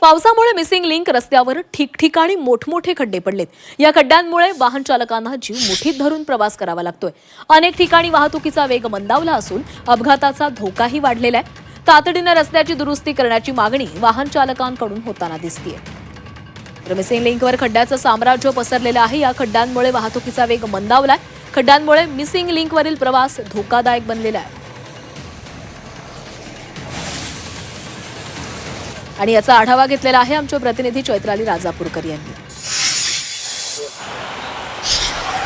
पावसामुळे missing link रस्त्यावर ठिकठिकाणी मोठमोठे खड्डे पडलेत। या खड्ड्यांमुळे वाहन चालकांना जीव मुठीत धरून प्रवास करावा लागतोय। अनेक ठिकाणी वाहतुकीचा वेग मंदावला असून अपघाताचा धोकाही वाढलेला आहे। तातडीने रस्त्याची दुरुस्ती करण्याची मागणी वाहन चालकांकडून होताना दिसतेय। मिसिंग लिंकवर खड्ड्याचं साम्राज्य पसरलेलं आहे। या खड्ड्यांमुळे वाहतुकीचा वेग मंदावलाय। खड्ड्यांमुळे मिसिंग लिंकवरील प्रवास धोकादायक बनलेला आहे। आणि याचा आढावा घेतलेला आहे आमचे प्रतिनिधी चैत्राली राजापूरकर यांनी।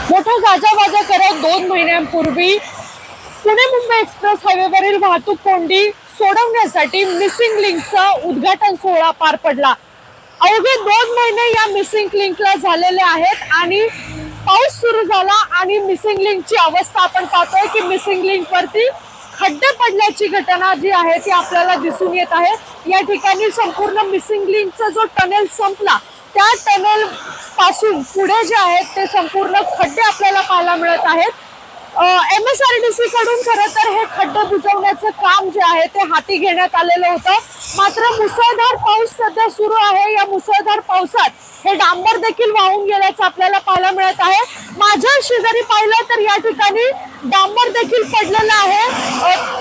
मोठा गाजावाजा करत 2 महिन्यांपूर्वी पुणे मुंबई एक्सप्रेस हायवेवरील वाहतूक कोंडी सोडवण्यासाठी मिसिंग लिंकचा उद्घाटन सोहळा पार पडला। अवघे 2 महिने या मिसिंग लिंकला झालेले आहेत आणि पाऊस सुरू झाला आणि मिसिंग लिंकची अवस्था आपण पाहतोय की मिसिंग लिंक वरती खड्डे पडल्याची घटना जी आहे ती आपल्याला दिसून येत आहे। या ठिकाणी संपूर्ण मिसिंग लिंकचा जो टनेल संपला त्या टनेल पासून पुढे जे आहेत ते संपूर्ण खड्डे आपल्याला पाहायला मिळत आहेत। MSRDC कडून खरं तर हे खड्डे बुजवण्याचं काम जे आहे ते हाती घेण्यात आलेलं होतं। मात्र मुसळधार पाऊस सध्या सुरू आहे। या मुसळधार पावसात हे डांबर देखील वाहून गेल्याचं आपल्याला पाहायला मिळत आहे। माझ्या शेजारी पाहिलं तर या ठिकाणी डांबर देखील पडलेलं आहे।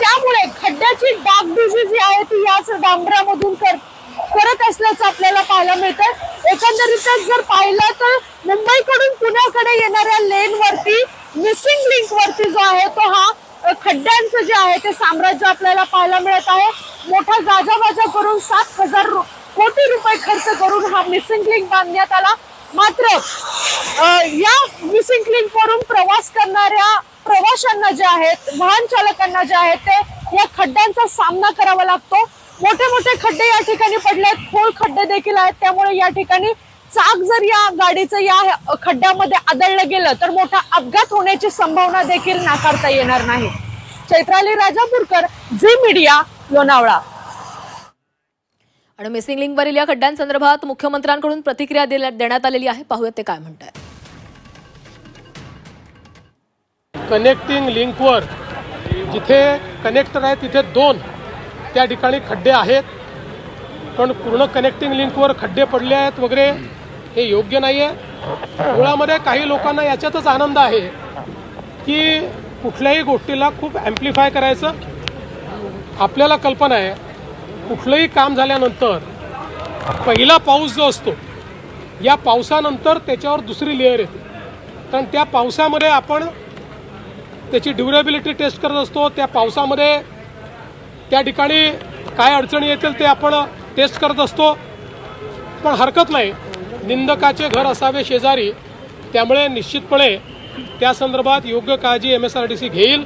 त्यामुळे खड्ड्याची डागडुजी जी आहे ती याच डांबरामधून करत असल्याचं आपल्याला पाहायला मिळतं। एकंदरीतच जर पाहिलं तर मुंबईकडून पुण्याकडे येणाऱ्या लेन वरती मिसिंग लिंक वरती जो आहे तो हा खड्ड्यांचं जे आहे ते साम्राज्य आपल्याला पाहायला मिळत आहे। मोठा गाजावाजा करून 7,000 कोटी रुपये खर्च करून हा मिसिंग लिंक बांधण्यात आला। मात्र या मिसिंग लिंक वरून प्रवास करणाऱ्या प्रवाशांना जे आहेत वाहन चालकांना जे आहेत ते या खड्ड्यांचा सामना करावा लागतो। मोठे मोठे खड्डे या ठिकाणी पडलेत, खोल खड्डे देखील आहेत। त्यामुळे या ठिकाणी चाक जर या गाडीचं या खड्ड्यामध्ये आदळलं गेलं तर मोठा अपघात होण्याची संभावना देखील नाकारता येणार नाही। चैत्राली राजापूरकर, झी मीडिया, लोणावळा। आणि मिसिंग लिंकवरील या खड्ड्यांसंदर्भात मुख्यमंत्र्यांकडून प्रतिक्रिया देण्यात आलेली आहे। पाहूयात ते काय म्हणतात। कनेक्टिंग लिंकवर जिथे कनेक्टर आहे तिथे 2 त्या ठिकाणी खड्डे आहेत, पण पूर्ण कनेक्टिंग लिंकवर खड्डे पडले आहेत वगैरे हे योग्य नाही आहे। मुळामध्ये काही लोकांना याच्यातच आनंद आहे की कुठल्याही गोष्टीला खूप ॲम्प्लिफाय करायचं। आपल्याला कल्पना आहे कुठलंही काम झाल्यानंतर पहिला पाऊस जो असतो या पावसानंतर त्याच्यावर दुसरी लेअर येते, कारण त्या पावसामध्ये आपण त्याची ड्युरेबिलिटी टेस्ट करत असतो। त्या पावसामध्ये त्या ठिकाणी काय अडचणी येतील ते आपण टेस्ट करत असतो। पण हरकत नाही, निंदकाचे घर असावे शेजारी, त्यामुळे निश्चितपणे त्या संदर्भात योग्य काळजी MSRDC घेईल।